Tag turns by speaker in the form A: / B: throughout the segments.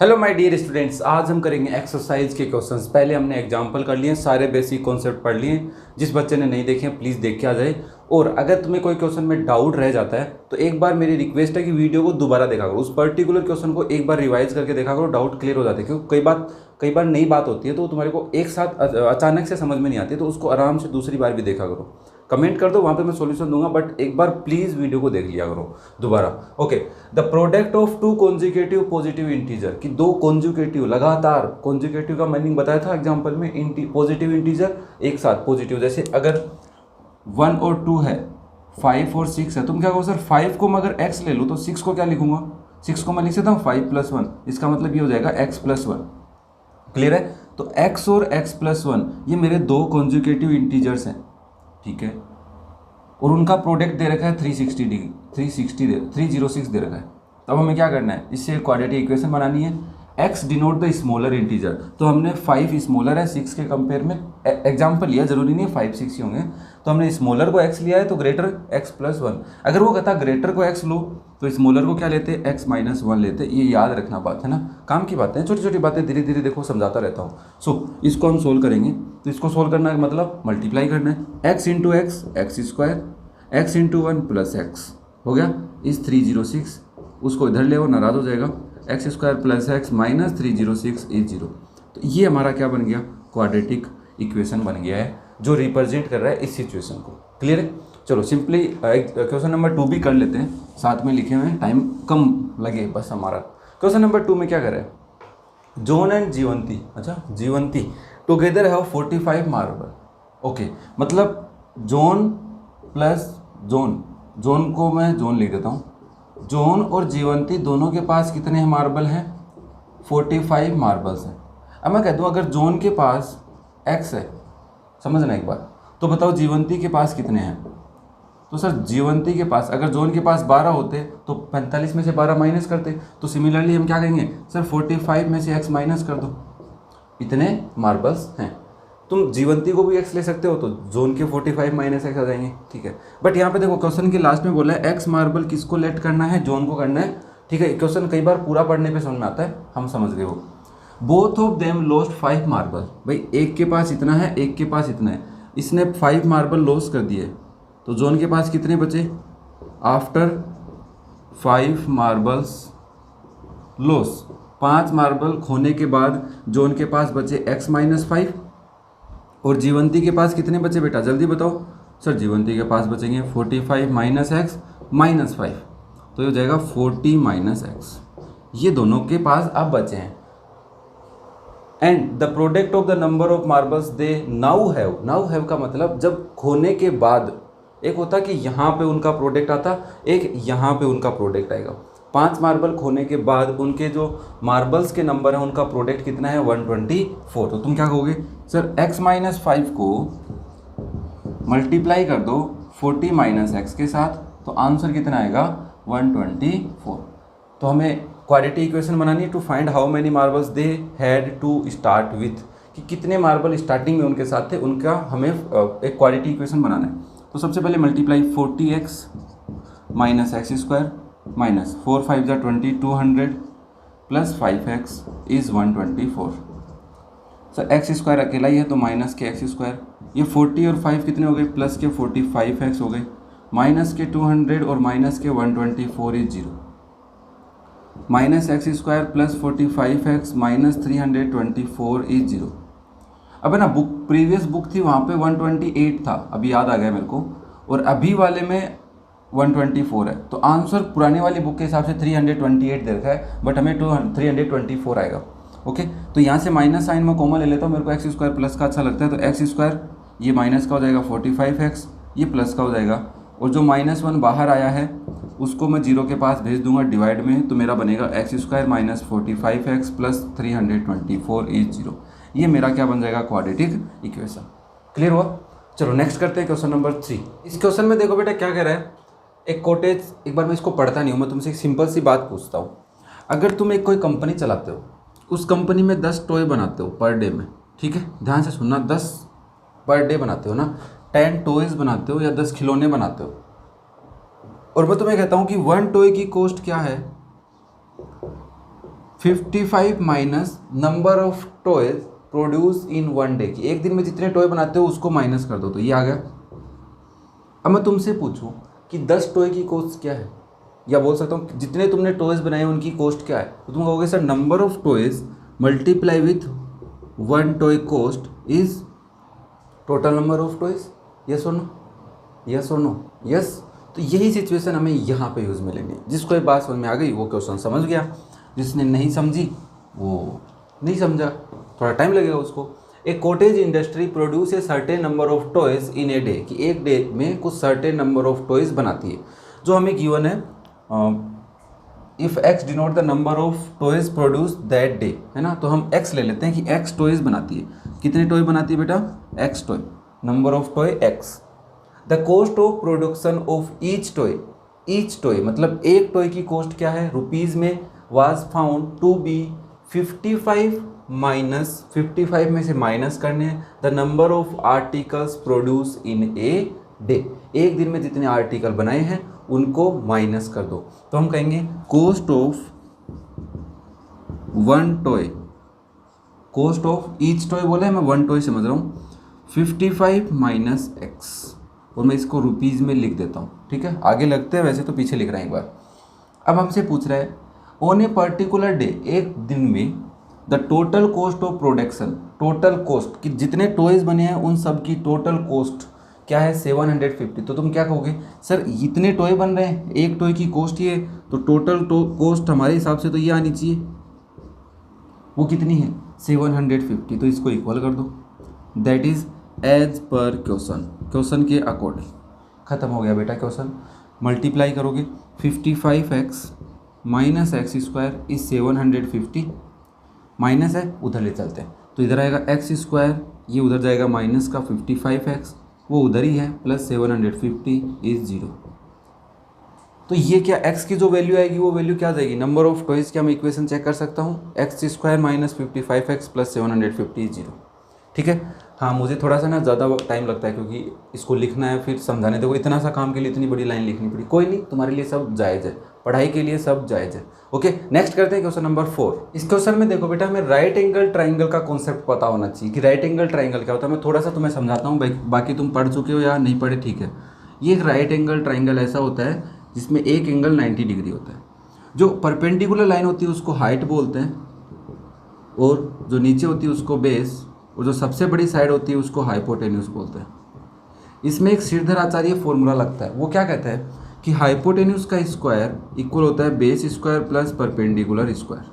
A: Hello my dear students, आज हम करेंगे एक्सरसाइज के क्वेश्चंस। पहले हमने एग्जांपल कर लिए, सारे बेसिक कॉन्सेप्ट पढ़ लिए। जिस बच्चे ने नहीं देखे प्लीज़ देख के आ जाए। और अगर तुम्हें कोई क्वेश्चन में डाउट रह जाता है तो एक बार मेरी रिक्वेस्ट है कि वीडियो को दोबारा देखा करो, उस पर्टिकुलर क्वेश्चन को एक बार रिवाइज करके देखा करो, डाउट क्लियर हो जाते हैं। क्योंकि कई बार नई बात होती है तो तुम्हारे को एक साथ अचानक से समझ में नहीं आती, तो उसको आराम से दूसरी बार भी देखा करो। कमेंट कर दो, वहाँ पे मैं सॉल्यूशन दूंगा, बट एक बार प्लीज़ वीडियो को देख लिया करो दोबारा। Okay, the product of two consecutive positive integer, कि दो कॉन्जिक्यूटिव लगातार, कॉन्जिक्यूटिव का मीनिंग बताया था एग्जांपल में, पॉजिटिव इंटीजर एक साथ पॉजिटिव। जैसे अगर 1 और 2 है, 5 और 6 है, तुम क्या कहो सर 5 को मैं अगर x ले लूँ तो 6 को क्या लिखूंगा, 6 को मैं लिख सकता हूँ 5 + 1, इसका मतलब ये हो जाएगा x + 1। क्लियर है? तो x और x + 1 ये मेरे दो कॉन्जिक्यूटिव इंटीजर्स हैं, ठीक है, और उनका प्रोडक्ट दे रखा है 306 दे रखा है। तब हमें क्या करना है, इससे क्वाड्रेटिक इक्वेशन बनानी है। x denote the smaller integer, तो हमने 5 स्मॉलर है 6 के कंपेयर में, एग्जांपल लिया, जरूरी नहीं है 5 6 ही होंगे। तो हमने स्मॉलर को x लिया है तो ग्रेटर x + 1। अगर वो कहता ग्रेटर को x लो तो स्मॉलर को क्या लेते, x - 1 लेते। ये याद रखना बात है ना, काम की बातें, छोटी छोटी बातें धीरे धीरे देखो समझाता रहता हूँ। सो इसको हम सोल्व करेंगे, तो इसको सोल्व करना है मतलब मल्टीप्लाई करना है। x × x x², x × 1 + x हो गया इस 306, उसको इधर ले वो नाराज हो जाएगा, x² + x - 306 = 0। तो ये हमारा क्या बन गया, क्वाड्रेटिक इक्वेशन बन गया है, जो रिप्रेजेंट कर रहा है इस सिचुएशन को। क्लियर है? चलो सिंपली क्वेश्चन नंबर 2 भी कर लेते हैं, साथ में लिखे हुए हैं, टाइम कम लगे बस हमारा। क्वेश्चन नंबर 2 में क्या कर रहा है, जॉन एंड जीवंती, अच्छा जीवंती टुगेदर हैव 45 मार्बल। ओके, मतलब जॉन प्लस जॉन, जॉन को मैं जॉन लिख देता हूँ, जॉन और जीवंती दोनों के पास कितने मार्बल हैं, 45 मार्बल्स हैं। अब मैं कह दूँ अगर जॉन के पास x है, समझना एक बार, तो बताओ जीवंती के पास कितने हैं। तो सर जीवंती के पास, अगर जॉन के पास 12 होते तो 45 में से 12 माइनस करते, तो सिमिलरली हम क्या कहेंगे सर 45 में से x माइनस कर दो, इतने मार्बल्स हैं। तुम जीवंती को भी x ले सकते हो, तो जोन के 45 - x आ जाएंगे, ठीक है। बट यहाँ पे देखो क्वेश्चन के लास्ट में बोला है x मार्बल किसको लेट करना है, जोन को करना है, ठीक है। क्वेश्चन कई बार पूरा पढ़ने पे समझ में आता है, हम समझ गए वो। Both of them lost 5 marble, भाई एक के पास इतना है, एक के पास इतना है, इसने 5 मार्बल लॉस कर दिए, तो जोन के पास कितने बचे, आफ्टर 5 मार्बल्स लॉस, 5 मार्बल खोने के बाद जोन के पास बचे x - 5, और जीवंती के पास कितने बचे बेटा, जल्दी बताओ। सर जीवंती के पास बचेंगे 45 - x - 5, तो ये हो जाएगा 40 - x। ये दोनों के पास अब बचे हैं। And the product of the number of marbles they now have का मतलब जब खोने के बाद, एक होता कि यहाँ पे उनका प्रोडक्ट आता, एक यहाँ पे उनका प्रोडक्ट आएगा। 5 मार्बल खोने के बाद उनके जो मार्बल्स के नंबर है उनका प्रोडक्ट कितना है, 124। तो तुम क्या कहोगे सर x - 5 को मल्टीप्लाई कर दो 40 - x के साथ, तो आंसर कितना आएगा 124। तो हमें क्वाड्रेटिक इक्वेशन बनानी है to find how many marbles they had to start with, कि कितने मार्बल स्टार्टिंग में उनके साथ थे, उनका हमें एक क्वाड्रेटिक इक्वेशन बनाना है। तो सबसे पहले multiply 40x - x² - 4 5 = 20, 200 + 5x = 124। Sir x² अकेला ही है तो माइनस के x², ये 40 और 5 कितने हो गए, प्लस के 45x हो गए, माइनस के 200 और माइनस के 124 = 0, -x² + 45x - 324 = 0। अब है ना, बुक प्रीवियस बुक थी वहाँ पे 128 था, अभी याद आ गया मेरे को, और अभी वाले में 124 है, तो आंसर पुरानी वाली बुक के हिसाब से 328 दे रखा है, बट हमें 324 आएगा। ओके, तो यहाँ से माइनस साइन में कॉमन ले लेता हूँ, मेरे को x² प्लस का अच्छा लगता है, तो x² ये माइनस का हो जाएगा 45x, ये प्लस का हो जाएगा, और जो -1 बाहर आया है उसको मैं 0 के पास भेज दूंगा डिवाइड में, तो मेरा बनेगा x² - 45x + 324 = 0। ये मेरा क्या बन जाएगा, क्वाड्रेटिक इक्वेशन। क्लियर हुआ? चलो नेक्स्ट करते हैं क्वेश्चन नंबर 3। इस क्वेश्चन में देखो बेटा क्या कह रहा है, एक कॉटेज, एक बार मैं इसको पढ़ता नहीं हूँ, मैं तुमसे एक सिंपल सी बात पूछता हूँ। अगर तुम एक कोई कंपनी चलाते हो, उस कंपनी में 10 टॉय बनाते हो पर डे में, ठीक है, ध्यान से सुनना, 10 पर डे बनाते हो ना, 10 टॉयज़ बनाते हो या 10 खिलौने बनाते हो, और मैं तुम्हें कहता हूँ कि 1 टॉय की कॉस्ट क्या है, 55 minus number of toys produce in one day, कि एक दिन में जितने टॉय बनाते हो उसको माइनस कर दो, तो ये आ गया। अब मैं तुमसे पूछूं कि 10 टॉय की कॉस्ट क्या है, या बोल सकता हूँ जितने तुमने टॉयज बनाए उनकी कॉस्ट क्या है, तो तुम कहोगे sir number of toys multiply with one toy cost is total number of toys. Yes और नो, यस और नो, यस। तो यही सिचुएशन हमें यहाँ पे यूज़ में लेनी है। जिसको ये बात समझ में आ गई वो क्वेश्चन समझ गया, जिसने नहीं समझी वो नहीं समझा, थोड़ा टाइम लगेगा उसको। A cottage industry produce a certain number of toys in a day, कि एक डे में कुछ सर्टेन नंबर ऑफ टॉयज बनाती है, जो हमें गिवन है। If x denote the number of toys produce that day, है ना, तो हम एक्स ले लेते हैं कि एक्स टॉयज बनाती है। कितने टॉय बनाती है बेटा, x toy, number of toy x. The cost of production of each toy मतलब एक टॉय की कॉस्ट क्या है रुपीज़ में, was found to be 55 minus 55 में से माइनस करने हैं the number of articles produce in a day, एक दिन में जितने आर्टिकल बनाए हैं उनको माइनस कर दो। तो हम कहेंगे cost of one toy, cost of each toy बोले हैं, मैं वन टॉय समझ रहा हूँ, 55 माइनस एक्स, और मैं इसको रुपीज़ में लिख देता हूँ, ठीक है। आगे लगते हैं वैसे तो पीछे लिख रहे हैं एक बार। अब हमसे पूछ रहा है ऑन ए पर्टिकुलर डे, एक दिन में the total cost of production, total cost कि जितने टॉयज बने हैं उन सब की टोटल कॉस्ट क्या है 750। तो तुम क्या कहोगे सर इतने टॉय बन रहे हैं, एक टॉय की कॉस्ट ये, तो टोटल कॉस्ट हमारे हिसाब से तो ये आनी चाहिए, वो कितनी है 750, तो इसको इक्वल कर दो, that is as per question के अकॉर्डिंग। ख़त्म हो गया बेटा क्वेश्चन। मल्टीप्लाई करोगे 55x minus x square is 750, minus है उधर ले चलते हैं, तो इधर आएगा एक्स स्क्वायर, ये उधर जाएगा माइनस का 55x, वो उधर ही है, प्लस 750 इज 0। तो ये क्या x की जो वैल्यू आएगी वो वैल्यू क्या जाएगी, नंबर ऑफ टॉयज। क्या मैं इक्वेशन चेक कर सकता हूँ, x square minus 55x plus 750 is 0, ठीक है। हाँ मुझे थोड़ा सा ना ज़्यादा टाइम लगता है क्योंकि इसको लिखना है फिर समझाने, देखो इतना सा काम के लिए इतनी बड़ी लाइन लिखनी पड़ी, कोई नहीं, तुम्हारे लिए सब जायज़ है, पढ़ाई के लिए सब जायज़ है। ओके नेक्स्ट करते हैं क्वेश्चन नंबर 4। इस क्वेश्चन में देखो बेटा हमें राइट एंगल ट्राइंगल का कॉन्सेप्ट पता होना चाहिए कि राइट एंगल ट्राइंगल क्या होता है। मैं थोड़ा सा तुम्हें समझाता हूँ, बाकी तुम पढ़ चुके हो या नहीं पढ़े, ठीक है। ये एक राइट एंगल ट्राइंगल ऐसा होता है जिसमें एक एंगल 90 डिग्री होता है। जो परपेंडिकुलर लाइन होती है उसको हाइट बोलते हैं, और जो नीचे होती है उसको बेस, और जो सबसे बड़ी साइड होती है उसको हाइपोटेन्यूज बोलते हैं। इसमें एक श्रीधराचार्य फॉर्मूला लगता है, वो क्या कहता है कि हाइपोटेन्यूज का स्क्वायर इक्वल होता है base square plus perpendicular square,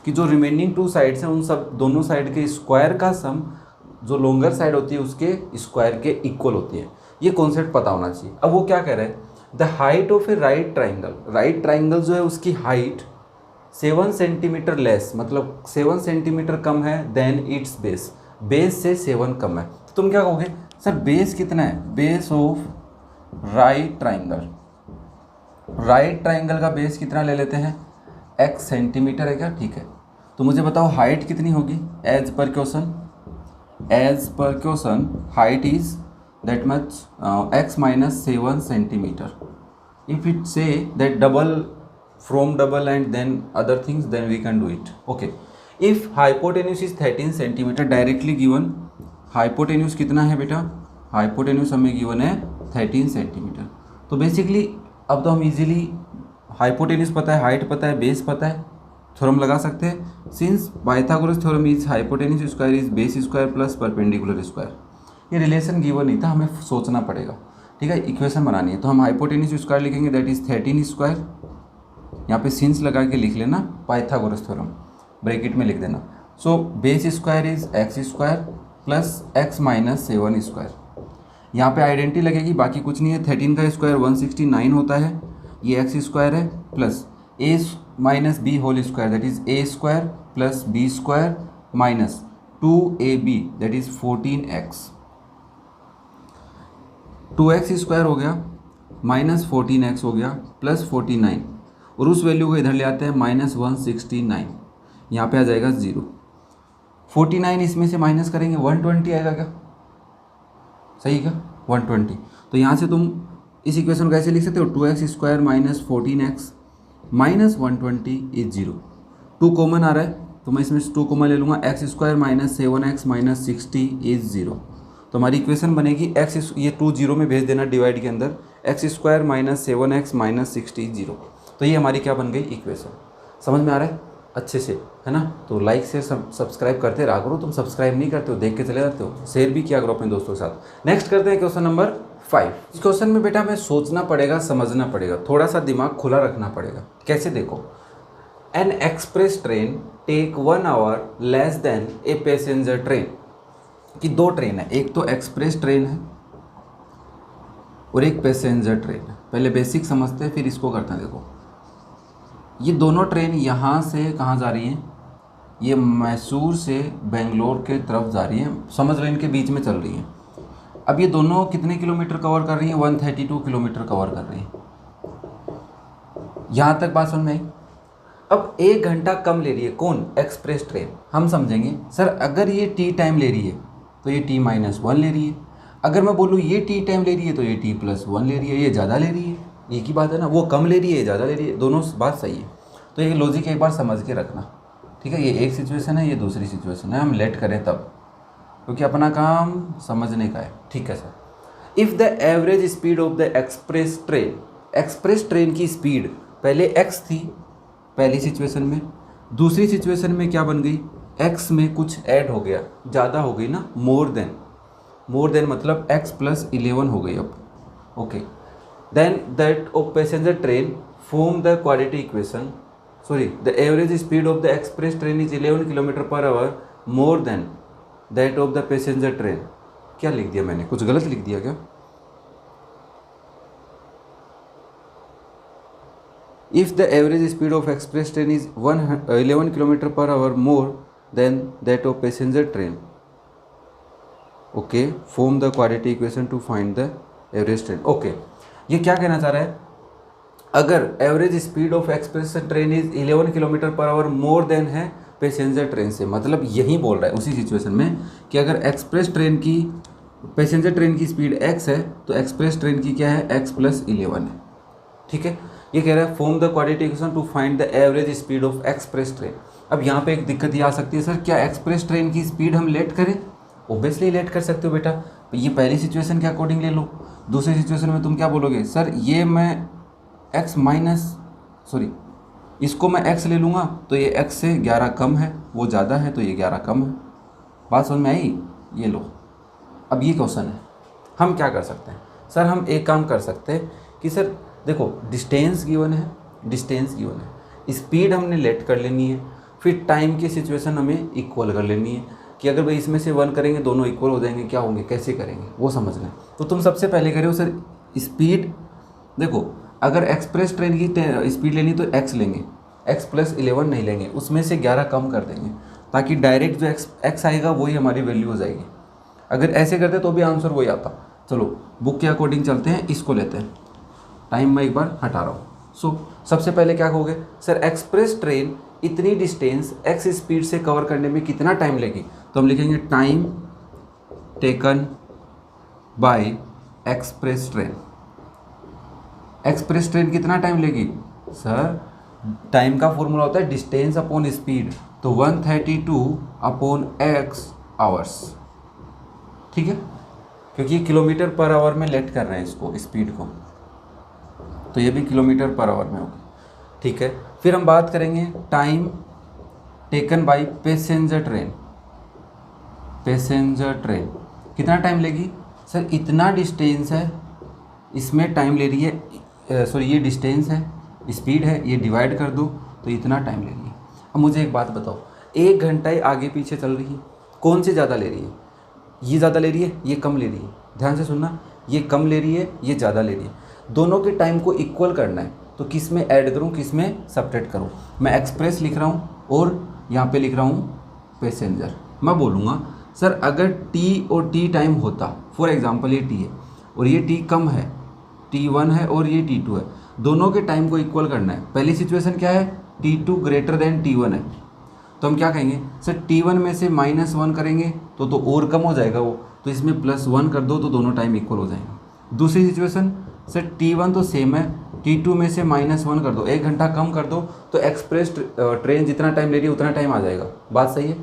A: कि जो रिमेनिंग टू साइड्स हैं उन सब दोनों साइड के स्क्वायर का सम जो लॉन्गर साइड होती है उसके स्क्वायर के इक्वल होती है। ये कॉन्सेप्ट पता होना चाहिए। अब वो क्या कह रहे हैं, the height of A right triangle जो है उसकी हाइट 7 सेंटीमीटर लेस, मतलब 7 सेंटीमीटर कम है देन इट्स बेस से 7 कम है। तो तुम क्या कहोगे सर बेस कितना है, बेस ऑफ राइट ट्राइंगल का बेस कितना ले लेते हैं, x सेंटीमीटर है क्या, ठीक है। तो मुझे बताओ हाइट कितनी होगी, as per question height is that much x minus 7 centimetre. If it say that double from double and then other things, then we can do it. Okay, if hypotenuse is 13 centimeter directly given, hypotenuse कितना है बेटा, hypotenuse हमें given है 13 centimetre. तो basically अब तो हम easily hypotenuse पता है, हाइट पता है, बेस पता है, थ्योरम लगा सकते हैं। Since Pythagoras theorem is hypotenuse square is base square plus perpendicular square, ये रिलेशन गिवन नहीं था, हमें सोचना पड़ेगा, ठीक है। इक्वेशन बनानी है तो हम हाइपोटेन्यूज स्क्वायर लिखेंगे दैट इज 13 स्क्वायर, यहाँ पे सिंस लगा के लिख लेना, पाइथागोरस थ्योरम ब्रैकेट में लिख देना। So base square is x square plus x minus 7 square, यहाँ पे आइडेंटिटी लगेगी, बाकी कुछ नहीं है। 13 का स्क्वायर 169 होता है, ये एक्स स्क्वायर है, plus a minus b whole square that is a square plus b square minus 2ab that is 14x, 2x square हो गया माइनस 14x हो गया प्लस 49, और उस वैल्यू को इधर ले आते हैं माइनस 169, यहाँ पे आ जाएगा 0। 49 इसमें से माइनस करेंगे 120 आएगा क्या, सही क्या 120। तो यहाँ से तुम इस इक्वेशन को ऐसे लिख सकते हो 2x square minus 14x minus 120 is 0। 2 common आ रहा है तो मैं इसमें 2 कॉमन ले लूँगा, x square minus 7x minus 60 is 0। तो हमारी इक्वेशन बनेगी एक्स, ये 2 0 में भेज देना डिवाइड के अंदर, x square minus 7x minus 60 0। तो ये हमारी क्या बन गई इक्वेशन। समझ में आ रहा है अच्छे से, है ना। तो लाइक शेयर सब्सक्राइब करते रहा करो, तुम सब्सक्राइब नहीं करते हो, देख के चले जाते हो, शेयर भी किया करो अपने दोस्तों के साथ। नेक्स्ट करते हैं क्वेश्चन नंबर 5। इस क्वेश्चन में बेटा हमें सोचना पड़ेगा, समझना पड़ेगा, थोड़ा सा दिमाग खुला रखना पड़ेगा। कैसे देखो, an express train take 1 hour less than a passenger train, कि 2 ट्रेन है, एक तो एक्सप्रेस ट्रेन है और एक पैसेंजर ट्रेन है। पहले बेसिक समझते हैं फिर इसको करते हैं। देखो ये दोनों ट्रेन यहाँ से कहाँ जा रही हैं, ये मैसूर से बेंगलोर के तरफ जा रही हैं, समझ लो इनके बीच में चल रही हैं। अब ये दोनों कितने किलोमीटर कवर कर रही हैं, 132 किलोमीटर कवर कर रही हैं। यहाँ तक बात समझ में आई। अब 1 घंटा कम ले रही है कौन, एक्सप्रेस ट्रेन। हम समझेंगे सर अगर ये टी टाइम ले रही है तो ये t-1 ले रही है, अगर मैं बोलूँ ये टी टाइम ले रही है तो ये t+1 ले रही है, ये ज़्यादा ले रही है। एक ही बात है ना, वो कम ले रही है, ये ज़्यादा ले रही है, दोनों बात सही है। तो ये लॉजिक एक बार समझ के रखना, ठीक है। ये एक सिचुएशन है, ये दूसरी सिचुएशन है, हम लेट करें तब, क्योंकि अपना काम समझने का है, ठीक है sir. If the average speed of the express train की स्पीड पहले x थी पहली सिचुएशन में, दूसरी सिचुएशन में क्या बन गई, x में कुछ ऐड हो गया, ज़्यादा हो गई ना, मोर देन मतलब x+11 हो गई अब, okay. Then that of passenger train form the quadratic equation, sorry the average speed of the express train is 11 kilometre per hour more than that of the passenger train. क्या लिख दिया मैंने, कुछ गलत लिख दिया क्या? If the average speed of express train is 11 km per hour more than that of passenger train, okay, form the quadratic equation to find the average train. Okay, ये क्या कहना चाह रहा है, अगर average speed of express train is 11 kilometre per hour more then है passenger train से, मतलब यही बोल रहा है उसी सिचुएशन में कि अगर एक्सप्रेस ट्रेन की पैसेंजर ट्रेन की स्पीड x है तो एक्सप्रेस ट्रेन की क्या है, x+11 है, ठीक है। ये कह रहा है form the quadratic equation two find the average speed of express train. अब यहाँ पे एक दिक्कत ये आ सकती है, सर क्या एक्सप्रेस ट्रेन की स्पीड हम लेट करें? ओबियसली लेट कर सकते हो बेटा, ये पहली सिचुएशन के अकॉर्डिंग ले लो। दूसरी सिचुएशन में तुम क्या बोलोगे, सर ये मैं इसको मैं x ले लूँगा तो ये x से 11 कम है, वो ज़्यादा है तो ये 11 कम है। बात समझ में आई? ये लो, अब ये क्वेश्चन है, हम क्या कर सकते हैं सर, हम एक काम कर सकते हैं कि सर देखो डिस्टेंस गिवन है, स्पीड हमने लेट कर लेनी है, फिर टाइम की सिचुएशन हमें इक्वल कर लेनी है कि अगर भाई इसमें से 1 करेंगे दोनों इक्वल हो जाएंगे, क्या होंगे, कैसे करेंगे वो समझ लें। तो तुम सबसे पहले करो सर स्पीड, देखो अगर एक्सप्रेस ट्रेन की स्पीड लेनी तो x लेंगे, x+11 नहीं लेंगे, उसमें से 11 कम कर देंगे ताकि डायरेक्ट जो x आएगा वही हमारी वैल्यू हो जाएगी। अगर ऐसे करते तो भी आंसर वही आता। चलो बुक के अकॉर्डिंग चलते हैं, इसको लेते हैं, टाइम मैं एक बार हटा रहा हूँ। सबसे पहले क्या कहोगे, सर एक्सप्रेस ट्रेन इतनी डिस्टेंस x स्पीड से कवर करने में कितना टाइम लेगी, तो हम लिखेंगे time taken by express train. Express train कितना टाइम लेगी, सर टाइम का फॉर्मूला होता है डिस्टेंस अपॉन स्पीड, तो 132/x आवर्स, ठीक है, क्योंकि ये किलोमीटर पर आवर में लेट कर रहे हैं इसको स्पीड को, तो ये भी किलोमीटर पर आवर में होगी, ठीक है। फिर हम बात करेंगे time taken by passenger train कितना टाइम लेगी, सर इतना डिस्टेंस है, इसमें टाइम ले रही है, सॉरी ये डिस्टेंस है, स्पीड है, ये डिवाइड कर दो तो इतना टाइम ले रही है। अब मुझे एक बात बताओ, 1 घंटा ही आगे पीछे चल रही है, कौन सी ज़्यादा ले रही है, ये ज़्यादा ले रही है, ये कम ले रही है, ध्यान से सुनना, ये कम ले रही है, ये ज़्यादा ले रही है, दोनों के टाइम को इक्वल करना है, तो किस में ऐड करूँ किस में सब्ट्रैक्ट करूँ। मैं एक्सप्रेस लिख रहा हूँ और यहाँ पे लिख रहा हूँ पैसेंजर। मैं बोलूँगा सर अगर t और t टाइम होता, फॉर एग्जांपल ये t है और ये t कम है, t1 है और ये t2 है, दोनों के टाइम को इक्वल करना है। पहली सिचुएशन क्या है, t2 ग्रेटर देन t1 है, तो हम क्या कहेंगे सर t1 में से -1 करेंगे तो और कम हो जाएगा वो, तो इसमें +1 कर दो तो दोनों टाइम इक्वल हो जाएंगे। दूसरी सिचुएशन, सर t1 तो सेम है T2 में से -1 कर दो, 1 घंटा कम कर दो, तो एक्सप्रेस ट्रेन जितना टाइम ले रही है उतना टाइम आ जाएगा। बात सही है,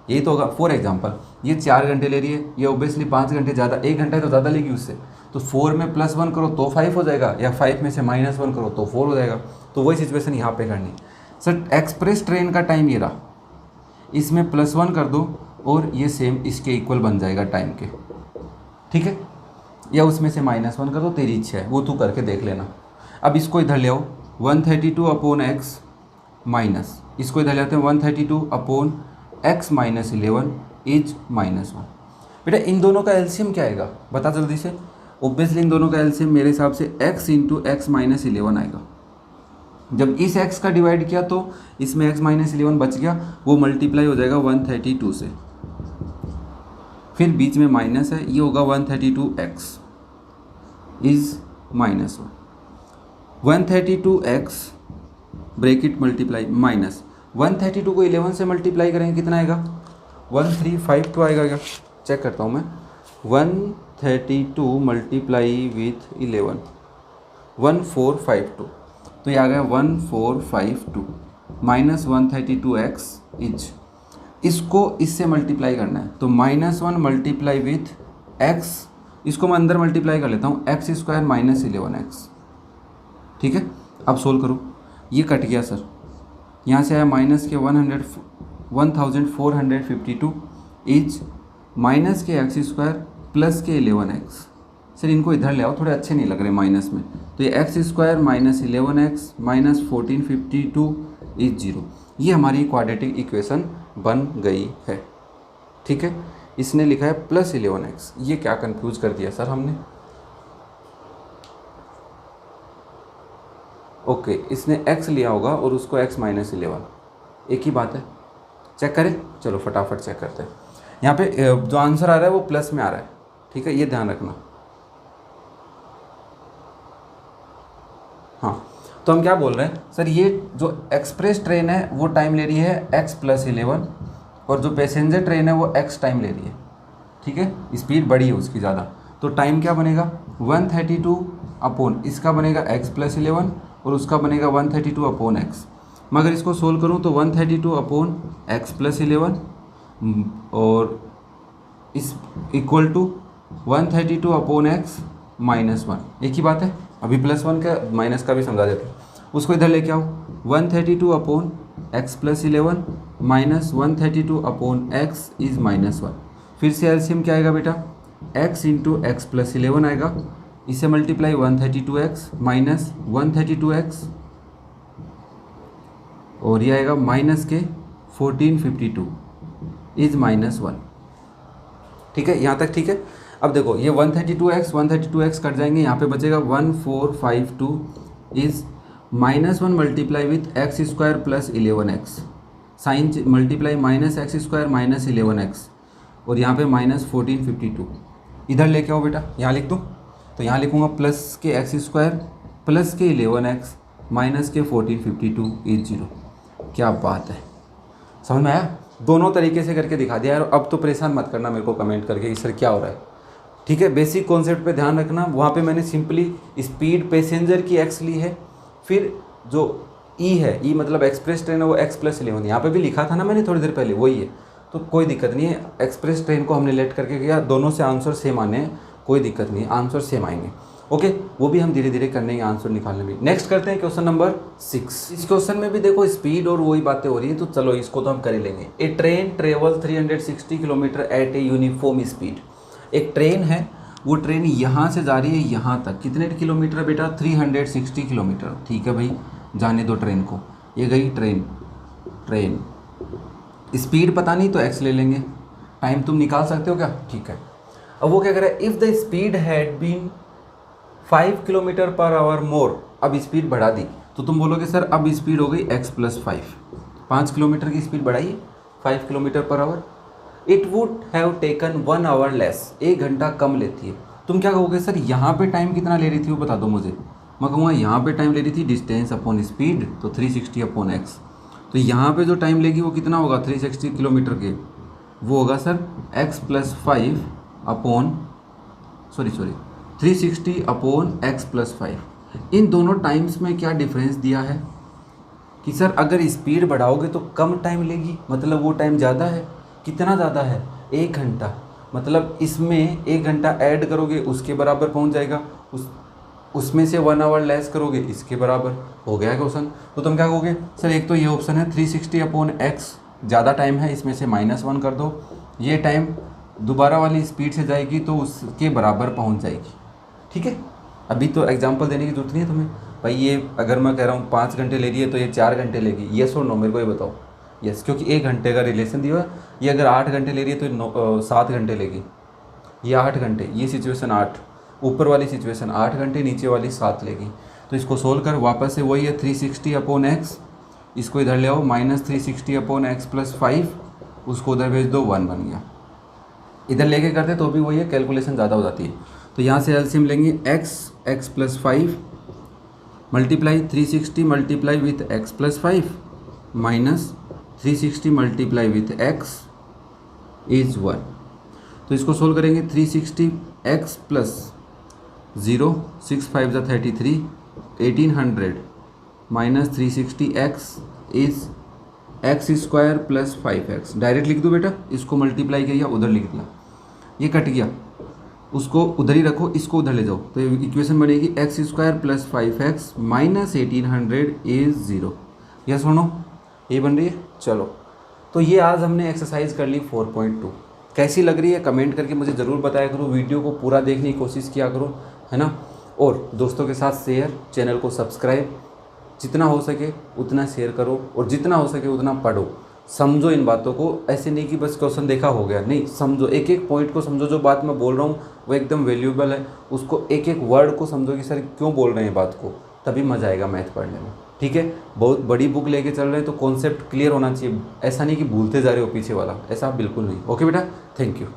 A: यही तो होगा। फॉर एग्जांपल ये 4 घंटे ले रही है, ये ऑब्वियसली 5 घंटे ज़्यादा, 1 घंटा तो ज़्यादा लेगी उससे, तो 4 में +1 करो तो 5 हो जाएगा, या 5 में से -1 करो तो 4 हो जाएगा। तो वही सिचुएशन यहाँ पे करनी है सर। एक्सप्रेस ट्रेन का टाइम ये रहा, इसमें +1 कर दो और ये सेम इसके इक्वल बन जाएगा टाइम के, ठीक है, या उसमें से -1 कर दो, तेरी इच्छा है, वो तू करके देख लेना। अब इसको इधर ले आओ, 132/x माइनस, इसको इधर ले आते हैं 132/x - 11 इज -1। बेटा इन दोनों का एलसीएम क्या आएगा बता जल्दी से। ऑब्वियसली इन दोनों का एलसीएम मेरे हिसाब से x × x - 11 आएगा। जब इस x का डिवाइड किया तो इसमें x - 11 बच गया, वो मल्टीप्लाई हो जाएगा 132 से, फिर बीच में माइनस है, ये होगा 132x is -1। 132x bracket multiply minus 132 को 11 से मल्टीप्लाई करेंगे कितना आएगा, 1352 आएगा क्या, चेक करता हूँ मैं। 132 मल्टीप्लाई विथ 11 1452, तो ये आ गया 1452 माइनस 132x इज, इसको इससे मल्टीप्लाई करना है तो -1 मल्टीप्लाई विथ x, इसको मैं अंदर मल्टीप्लाई कर लेता हूँ, x² - 11x, ठीक है। अब सोल्व करो, ये कट गया सर, यहाँ से आया माइनस के 1452 इज माइनस के x² प्लस के 11x। सर इनको इधर ले आओ, थोड़े अच्छे नहीं लग रहे माइनस में, तो ये x² - 11x माइनस 1452 इज 0। ये हमारी क्वाड्रेटिक इक्वेशन बन गई है, ठीक है। इसने लिखा है +11x, ये क्या कंफ्यूज कर दिया सर हमने। ओके, इसने x लिया होगा और उसको x - 11, एक ही बात है। चेक करें, चलो फटाफट चेक करते हैं। यहाँ पे जो आंसर आ रहा है वो प्लस में आ रहा है, ठीक है, ये ध्यान रखना। हाँ, तो हम क्या बोल रहे हैं सर, ये जो एक्सप्रेस ट्रेन है वो टाइम ले रही है x + 11 और जो पैसेंजर ट्रेन है वो x टाइम ले रही है, ठीक है, स्पीड बड़ी है उसकी ज़्यादा, तो टाइम क्या बनेगा 132 इसका बनेगा x + 11 और उसका बनेगा 132/x। मगर इसको सोल्व करूँ तो 132/x + 11 और इस इक्वल टू 132/x - 1, एक ही बात है। अभी +1 का माइनस का भी समझा देते हैं, उसको इधर लेके आओ, 132/x + 11 माइनस 132/x इज -1। फिर से एलसीएम क्या आएगा बेटा, x × x + 11 आएगा, इसे मल्टीप्लाई 132x माइनस 132x और ये आएगा माइनस के 1452 इज -1, ठीक है, यहाँ तक ठीक है। अब देखो ये 132x कट जाएंगे, यहाँ पे बचेगा 1452 is -1 multiply with x² + 11x, sign multiply -x² - 11x और यहाँ पे -1452 इधर लेके आओ बेटा, यहाँ लिख दूँ, तो यहाँ लिखूँगा प्लस के x² प्लस के 11x माइनस के 1452 इज 0। क्या बात है, समझ में आया। दोनों तरीके से करके दिखा दिया यार। अब तो परेशान मत करना मेरे को कमेंट करके कि सर क्या हो रहा है, ठीक है। बेसिक कॉन्सेप्ट पे ध्यान रखना, वहाँ पे मैंने सिंपली स्पीड पैसेंजर की x ली है, फिर जो E है, E मतलब एक्सप्रेस ट्रेन है वो x + 11, यहाँ पे भी लिखा था ना मैंने थोड़ी देर पहले, वही है, तो कोई दिक्कत नहीं है। एक्सप्रेस ट्रेन को हमने लेट करके किया, दोनों से आंसर सेम आने, कोई दिक्कत नहीं है, आंसर सेम आएंगे, ओके। वो भी हम धीरे धीरे करने आंसर निकालने में। नेक्स्ट करते हैं क्वेश्चन नंबर 6। इस क्वेश्चन में भी देखो स्पीड और वही बातें हो रही है, तो चलो इसको तो हम कर ही लेंगे। A train travel 360 kilometre at a uniform speed. एक ट्रेन है, वो ट्रेन यहाँ से जा रही है यहाँ तक, कितने किलोमीटर बेटा, 360 किलोमीटर, ठीक है भाई, जाने दो ट्रेन को। ये गई ट्रेन, स्पीड पता नहीं तो x ले लेंगे, टाइम तुम निकाल सकते हो क्या, ठीक है। अब वो क्या कर रहा है, if the speed had been 5 km/h more, अब स्पीड बढ़ा दी, तो तुम बोलोगे सर अब स्पीड हो गई x + 5, 5 किलोमीटर की स्पीड बढ़ाइए 5 km/h। It would have taken 1 hour less, 1 घंटा कम लेती है। तुम क्या कहोगे सर, यहाँ पे टाइम कितना ले रही थी वो बता दो मुझे। मैं कहूँगा यहाँ पे टाइम ले रही थी डिस्टेंस अपॉन स्पीड, तो 360/x, तो यहाँ पे जो टाइम लेगी वो कितना होगा 360 किलोमीटर के, वो होगा सर x + 5 360/x + 5। इन दोनों टाइम्स में क्या डिफरेंस दिया है कि सर अगर स्पीड बढ़ाओगे तो कम टाइम लेगी, मतलब वो टाइम ज़्यादा है। कितना ज़्यादा है? 1 घंटा। मतलब इसमें 1 घंटा ऐड करोगे उसके बराबर पहुंच जाएगा, उसमें से 1 आवर लेस करोगे इसके बराबर। हो गया क्वेश्चन। तो तुम क्या कहोगे? सर एक तो ये ऑप्शन है 360/x, ज़्यादा टाइम है, इसमें से -1 कर दो, ये टाइम दोबारा वाली स्पीड से जाएगी तो उसके बराबर पहुंच जाएगी। ठीक है, अभी तो एग्जांपल देने की जरूरत नहीं है तुम्हें। भाई ये अगर मैं कह रहा हूँ 5 घंटे ले रही है तो ये 4 घंटे लेगी, येस और नो मेरे को ये बताओ। यस, क्योंकि 1 घंटे का रिलेशन दिया है। ये अगर 8 घंटे ले रही है तो 7 घंटे लेगी, ये 8 घंटे, ये सिचुएशन 8, ऊपर वाली सिचुएशन 8 घंटे, नीचे वाली 7 लेगी। तो इसको सोल्व कर, वापस से वही है 360/x, इसको इधर ले आओ, -360/x + 5, उसको उधर भेज दो, 1 बन गया। इधर लेके करते तो भी वही है, कैलकुलेशन ज़्यादा हो जाती है। तो यहाँ से एलसीएम लेंगे x + 5 multiply 360 multiply with x + 5 minus 360 multiply with x is 1। तो इसको सोल्व करेंगे, 360x + 0, 6 5 = 33, 1800 minus 360x is x² + 5x। Direct लिख दो बेटा, इसको मल्टीप्लाई किया उधर लिख दिया, ये कट गया, उसको उधर ही रखो, इसको उधर ले जाओ, तो इक्वेशन बनेगी x² + 5x minus 1800 is 0। Yes और नो, ये बन रही है। चलो, तो ये आज हमने एक्सरसाइज कर ली 4.2। कैसी लग रही है कमेंट करके मुझे ज़रूर बताया करो, वीडियो को पूरा देखने की कोशिश किया करो, है ना। और दोस्तों के साथ शेयर, चैनल को सब्सक्राइब, जितना हो सके उतना शेयर करो और जितना हो सके उतना पढ़ो, समझो इन बातों को। ऐसे नहीं कि बस क्वेश्चन देखा हो गया, नहीं, समझो, एक एक पॉइंट को समझो। जो बात मैं बोल रहा हूँ वो एकदम वैल्यूएबल है, उसको एक एक वर्ड को समझो कि सर क्यों बोल रहे हैं बात को, तभी मज़ा आएगा मैथ पढ़ने में। ठीक है, बहुत बड़ी बुक लेके चल रहे हैं तो कॉन्सेप्ट क्लियर होना चाहिए, ऐसा नहीं कि भूलते जा रहे हो पीछे वाला, ऐसा बिल्कुल नहीं। ओके बेटा, थैंक यू।